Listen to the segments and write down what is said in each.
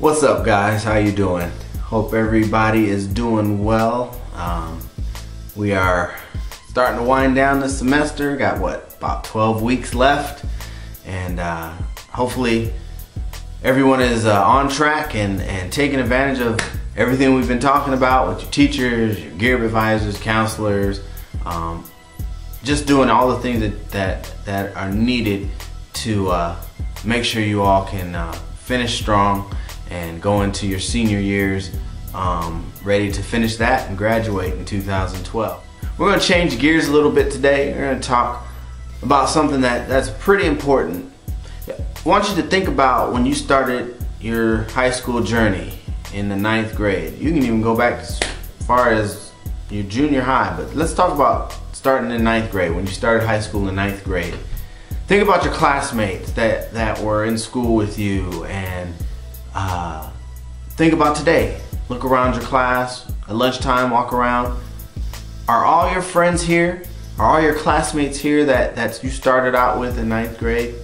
What's up, guys? How you doing? Hope everybody is doing well. We are starting to wind down the semester. Got about 12 weeks left, and hopefully everyone is on track and taking advantage of everything we've been talking about with your teachers, your gear advisors, counselors, just doing all the things that are needed to make sure you all can finish strong and go into your senior years ready to finish that and graduate in 2012. We're going to change gears a little bit today. We're going to talk about something that's pretty important. I want you to think about when you started your high school journey in the 9th grade. You can even go back as far as your junior high, but let's talk about starting in 9th grade, when you started high school in 9th grade. Think about your classmates that were in school with you, and think about today. Look around your class at lunchtime, walk around. Are all your friends here? Are all your classmates here that you started out with in 9th grade?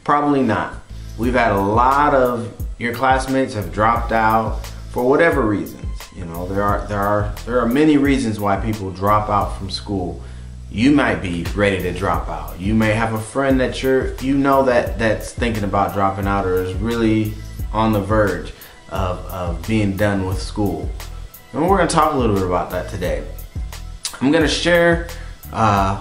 Probably not. We've had a lot of your classmates have dropped out for whatever reasons. You know, there are many reasons why people drop out from school. You might be ready to drop out. You may have a friend that that's thinking about dropping out or is really on the verge of being done with school. And we're going to talk a little bit about that today. I'm going to share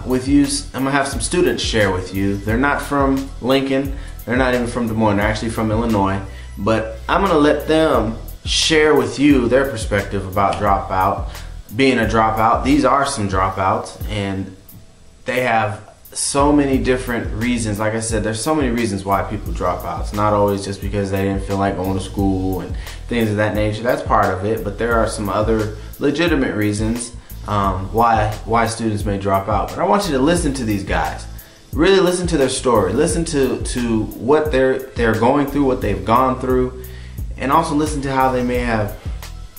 with you, I'm going to have some students share with you. They're not from Lincoln, they're not even from Des Moines, they're actually from Illinois. But I'm going to let them share with you their perspective about dropout, being a dropout. These are some dropouts, and they have so many different reasons. Like I said, there's so many reasons why people drop out. It's not always just because they didn't feel like going to school and things of that nature. That's part of it, but there are some other legitimate reasons why students may drop out. But I want you to listen to these guys. Really listen to their story. Listen to what they're going through, what they've gone through, and also listen to how they may have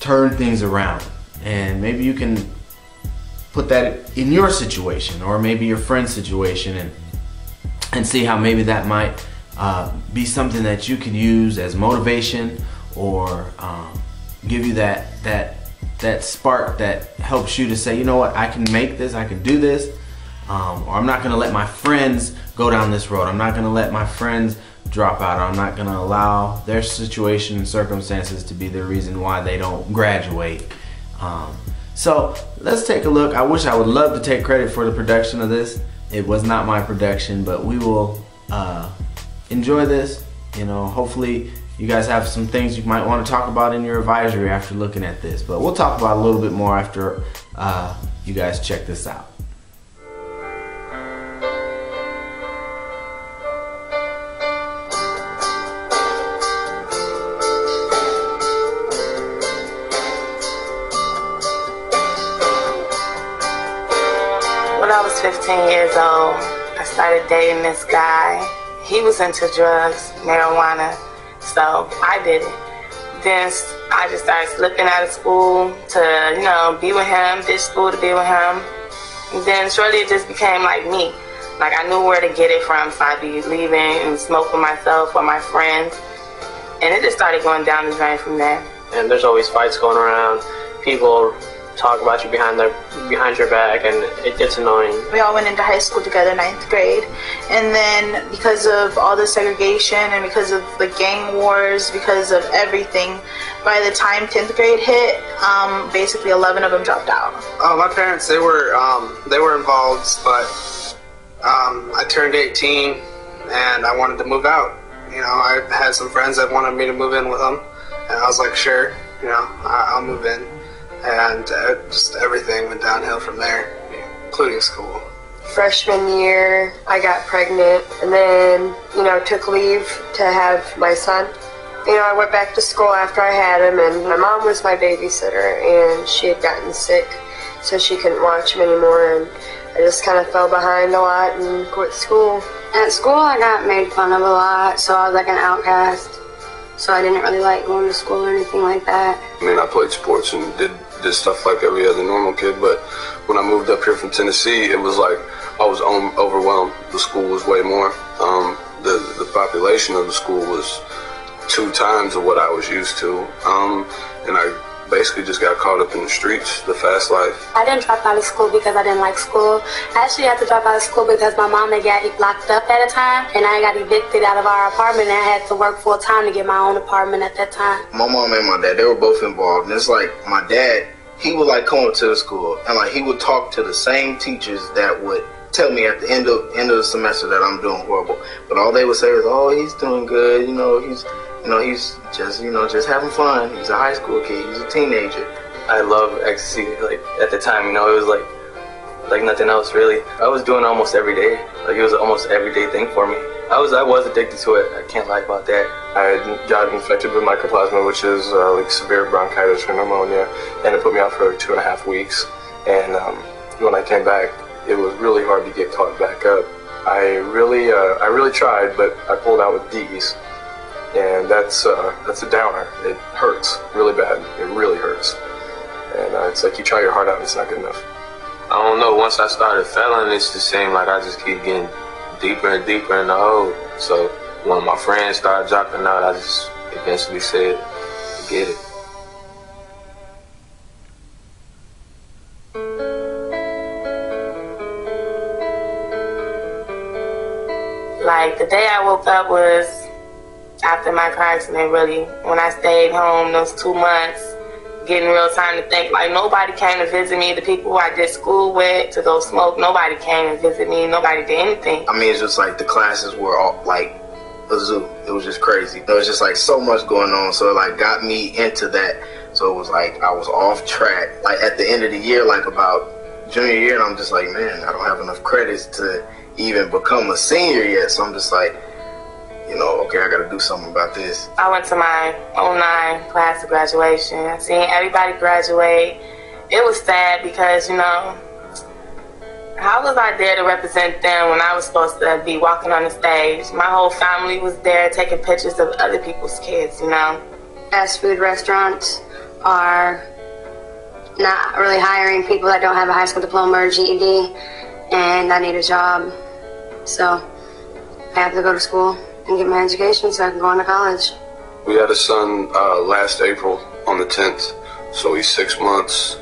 turned things around. And maybe you can put that in your situation, or maybe your friend's situation, and see how maybe that might be something that you can use as motivation, or give you that spark that helps you to say, you know what, I can make this, I can do this, or I'm not going to let my friends go down this road. I'm not going to let my friends drop out. I'm not going to allow their situation and circumstances to be the reason why they don't graduate. So let's take a look. I would love to take credit for the production of this. It was not my production, but we will enjoy this. You know, hopefully you guys have some things you might want to talk about in your advisory after looking at this. But we'll talk about it a little bit more after you guys check this out. When I was 15 years old, I started dating this guy. He was into drugs, marijuana, so I did it. Then I just started slipping out of school to, you know, be with him, ditch school to be with him. And then shortly it just became like me. Like I knew where to get it from, so I'd be leaving and smoking myself or my friends. And it just started going down the drain from there. And there's always fights going around. People talk about you behind your back, and it gets annoying. We all went into high school together, 9th grade, and then because of all the segregation and because of the gang wars, because of everything, by the time 10th grade hit, basically 11 of them dropped out. My parents, they were involved, but I turned 18 and I wanted to move out. You know, I had some friends that wanted me to move in with them, and I was like, sure, you know, I'll move in. And just everything went downhill from there, including school. Freshman year, I got pregnant, and then, you know, took leave to have my son. You know, I went back to school after I had him, and my mom was my babysitter, and she had gotten sick, so she couldn't watch him anymore, and I just kind of fell behind a lot and quit school. At school, I got made fun of a lot, so I was like an outcast. So I didn't really like going to school or anything like that. I mean, I played sports and did stuff like every other normal kid, but when I moved up here from Tennessee, it was like I was overwhelmed. The school was way more. The population of the school was 2 times of what I was used to. And I basically just got caught up in the streets, the fast life. I didn't drop out of school because I didn't like school. I actually had to drop out of school because my mom had got locked up at a time, and I got evicted out of our apartment, and I had to work full time to get my own apartment at that time. My mom and my dad, they were both involved. And it's like my dad, he would like come up to the school, and like he would talk to the same teachers that would tell me at the end of the semester that I'm doing horrible. But all they would say was, "Oh, he's doing good. He's just having fun. He's a high school kid. He's a teenager." I love ecstasy. Like at the time, it was like nothing else really. I was doing it almost every day. Like it was an almost everyday thing for me. I was addicted to it. I can't lie about that. I got infected with mycoplasma, which is like severe bronchitis or pneumonia, and it put me out for 2.5 weeks. And when I came back, it was really hard to get caught back up. I really tried, but I pulled out with D's, and that's a downer. It hurts really bad. It really hurts, and it's like you try your heart out, and it's not good enough. I don't know. Once I started failing, it's the same. Like I just keep getting deeper and deeper in the hole. So when my friends started dropping out, I just eventually said, "Forget it." Like the day I woke up was after my car accident, really. When I stayed home those 2 months, getting real time to think. Like nobody came to visit me. The people who I did school with to go smoke, nobody came to visit me. Nobody did anything. I mean, it's just like the classes were all like a zoo. It was just crazy. There was just like so much going on. So it like got me into that. So it was like I was off track. Like at the end of the year, like about junior year, and I'm just like, man, I don't have enough credits to even become a senior yet. So I'm just like, okay, I gotta do something about this. I went to my 09 class of graduation. Seeing everybody graduate, it was sad because, how was I there to represent them when I was supposed to be walking on the stage? My whole family was there taking pictures of other people's kids, Fast food restaurants are not really hiring people that don't have a high school diploma or GED, and I need a job. So I have to go to school and get my education so I can go on to college. We had a son last April on the 10th, so he's 6 months.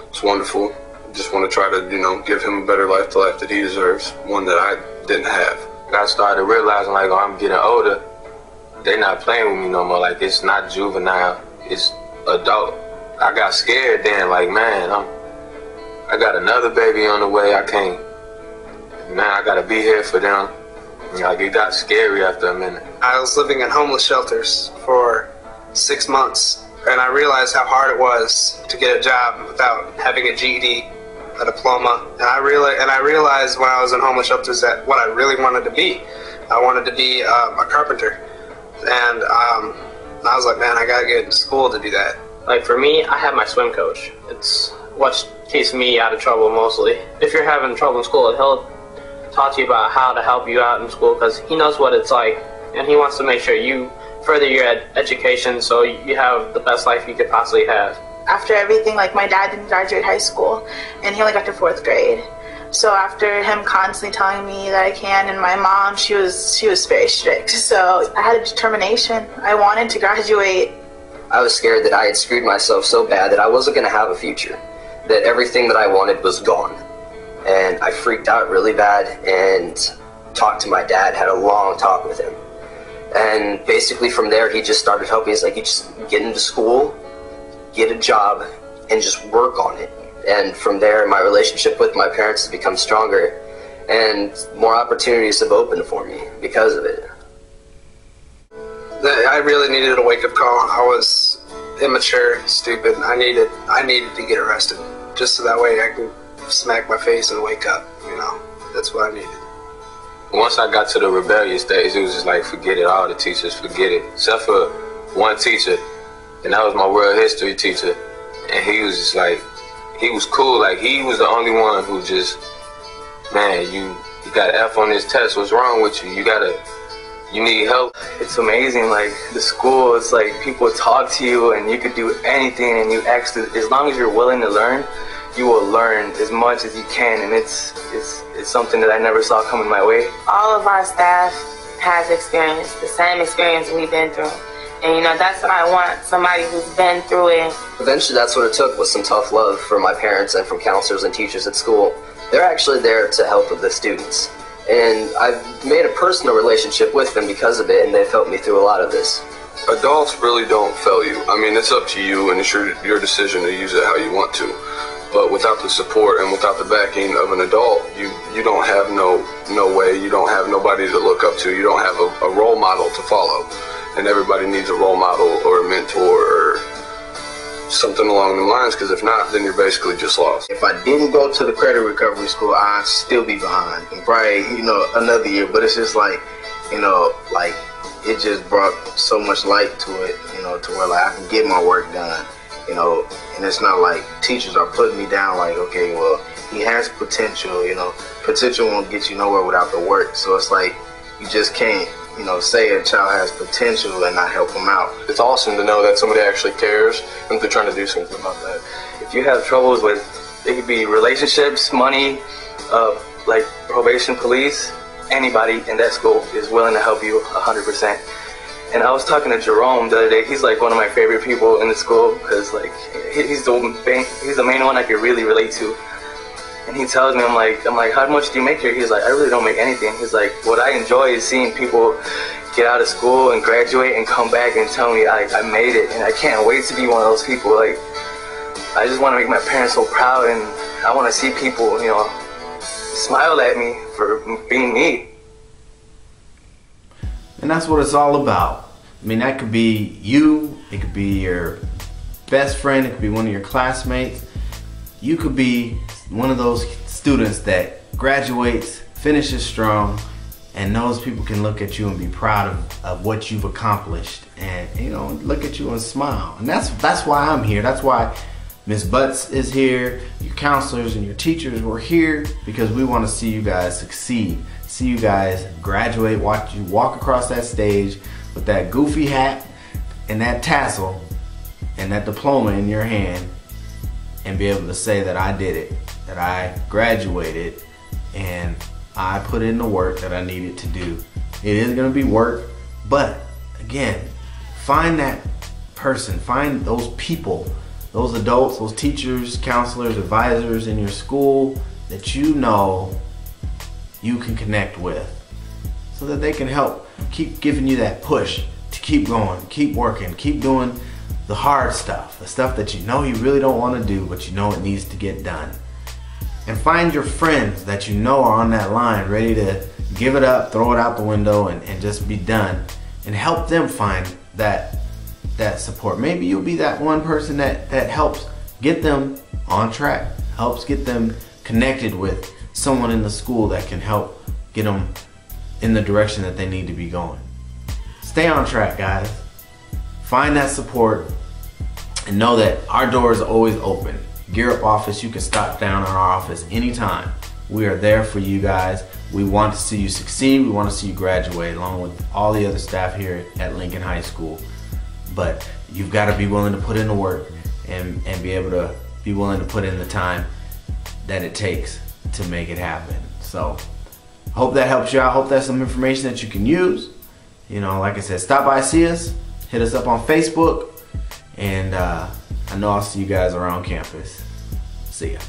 It's wonderful. Just want to try to, give him a better life, the life that he deserves, one that I didn't have. I started realizing, like, I'm getting older. They're not playing with me no more. Like, it's not juvenile, it's adult. I got scared then, like, man, I got another baby on the way. I gotta be here for them. Like, it got scary after a minute. I was living in homeless shelters for 6 months, and I realized how hard it was to get a job without having a GED, a diploma. And I realized when I was in homeless shelters that what I really wanted to be, I wanted to be a carpenter. And I was like, man, I gotta get into school to do that. Like for me, I have my swim coach. It's what keeps me out of trouble mostly. If you're having trouble in school, he'll talk to you about how to help you out in school because he knows what it's like, and he wants to make sure you further your education so you have the best life you could possibly have. After everything, like my dad didn't graduate high school, and he only got to 4th grade. So after him constantly telling me that I can, and my mom, she was very strict. So I had a determination. I wanted to graduate. I was scared that I had screwed myself so bad that I wasn't going to have a future, that everything that I wanted was gone. And I freaked out really bad and talked to my dad, had a long talk with him. And basically from there, he just started helping. He's like, you just get into school, get a job, and just work on it. And from there, my relationship with my parents has become stronger, and more opportunities have opened for me because of it. I really needed a wake-up call. I was immature, stupid. I needed to get arrested just so that way I can smack my face and wake up. That's what I needed. Once I got to the rebellious stage, it was just like, forget it. All the teachers, forget it, except for one teacher, and that was my world history teacher. And he was just like, he was cool. Like, he was the only one who just, man, you got an F on this test. What's wrong with you? You need help. It's amazing. Like the school, it's like people talk to you and you could do anything, and you actually, as long as you're willing to learn, you will learn as much as you can, and it's something that I never saw coming my way. All of our staff has experienced the same experience we've been through. And, you know, that's what I want, somebody who's been through it. Eventually, that's what it took, was some tough love from my parents and from counselors and teachers at school. They're actually there to help with the students. And I've made a personal relationship with them because of it, and they've helped me through a lot of this. Adults really don't fail you. I mean, it's up to you, and it's your decision to use it how you want to. But without the support and without the backing of an adult, you don't have no way. You don't have nobody to look up to. You don't have a role model to follow. And everybody needs a role model or a mentor or something along the lines, because if not, then you're basically just lost. If I didn't go to the credit recovery school, I'd still be behind. And probably, you know, another year. But it's just like, you know, like, it just brought so much light to it, you know, to where like I can get my work done, you know, and it's not like teachers are putting me down like, okay, well, he has potential, you know, potential won't get you nowhere without the work. So it's like, you just can't, you know, say a child has potential and not help them out. It's awesome to know that somebody actually cares and they're trying to do something about that. If you have troubles with, it could be relationships, money, like probation, police, anybody in that school is willing to help you 100%. And I was talking to Jerome the other day. He's like one of my favorite people in the school because like he's the main one I could really relate to. And he tells me, I'm like, how much do you make here? He's like, I really don't make anything. He's like, what I enjoy is seeing people get out of school and graduate and come back and tell me I made it. And I can't wait to be one of those people. Like, I just want to make my parents so proud, and I want to see people, you know, smile at me for being me. And that's what it's all about. I mean, that could be you, it could be your best friend, it could be one of your classmates. You could be one of those students that graduates, finishes strong, and those people can look at you and be proud of what you've accomplished, and, you know, look at you and smile. And that's why I'm here. That's why Ms. Butts is here, your counselors and your teachers were here, because we want to see you guys succeed. See you guys graduate, watch you walk across that stage with that goofy hat and that tassel and that diploma in your hand, and be able to say that I did it, that I graduated, and I put in the work that I needed to do. It is going to be work, but again, find that person, find those people, those adults, those teachers, counselors, advisors in your school that you know you can connect with, so that they can help keep giving you that push to keep going, keep working, keep doing the hard stuff, the stuff that you know you really don't want to do, but you know it needs to get done. And find your friends that you know are on that line, ready to give it up, throw it out the window, and just be done, and help them find that support. Maybe you'll be that one person that helps get them on track, helps get them connected with someone in the school that can help get them in the direction that they need to be going. Stay on track, guys. Find that support, and know that our doors are always open. Gear Up Office, you can stop down on our office anytime. We are there for you guys. We want to see you succeed. We want to see you graduate, along with all the other staff here at Lincoln High School. But you've got to be willing to put in the work and be able to be willing to put in the time that it takes to make it happen. So I hope that helps you out. I hope that's some information that you can use. You know, like I said, stop by, see us, hit us up on Facebook, and I know I'll see you guys around campus. See ya.